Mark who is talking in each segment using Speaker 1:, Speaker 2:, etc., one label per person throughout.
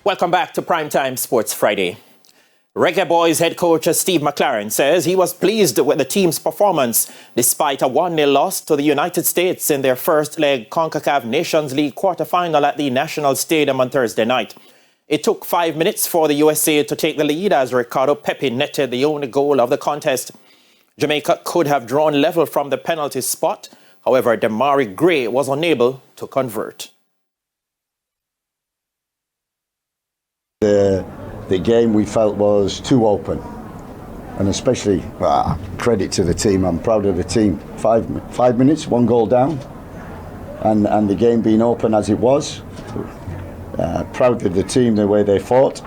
Speaker 1: Welcome back to Primetime Sports Friday. Reggae Boyz head coach Steve McLaren says he was pleased with the team's performance despite a 1-0 loss to the United States in their first leg CONCACAF Nations League quarter-final at the National Stadium on Thursday night. It took 5 minutes for the USA to take the lead as Ricardo Pepi netted the only goal of the contest. Jamaica could have drawn level from the penalty spot. However, Damari Gray was unable to convert.
Speaker 2: The game we felt was too open, and especially credit to the team. I'm proud of the team. 5 minutes, 1 goal down, and the game being open as it was. Proud of the team, the way they fought.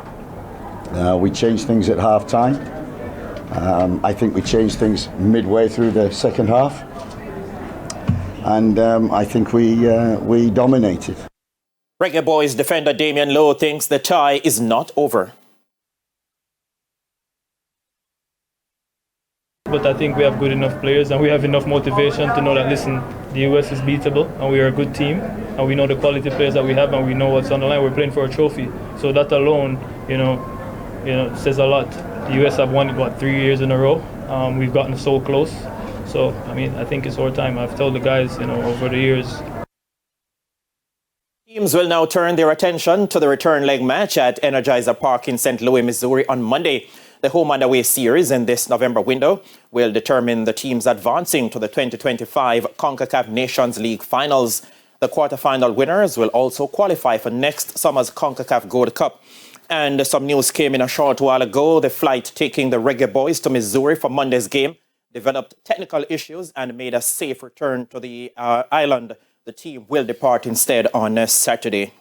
Speaker 2: We changed things at half time. I think we changed things midway through the second half, and I think we dominated.
Speaker 1: Reggae Boyz defender Damian Lowe thinks the tie is not over.
Speaker 3: But I think we have good enough players and we have enough motivation to know that, listen, the US is beatable and we are a good team and we know the quality players that we have and we know what's on the line. We're playing for a trophy. So that alone, you know, says a lot. The US have won, 3 years in a row. We've gotten so close. So, I mean, I think it's our time. I've told the guys, over the years.
Speaker 1: Teams will now turn their attention to the return leg match at Energizer Park in St. Louis, Missouri on Monday. The home and away series in this November window will determine the teams advancing to the 2025 CONCACAF Nations League finals. The quarterfinal winners will also qualify for next summer's CONCACAF Gold Cup. And some news came in a short while ago. The flight taking the Reggae Boyz to Missouri for Monday's game developed technical issues and made a safe return to the island. The team will depart instead on Saturday.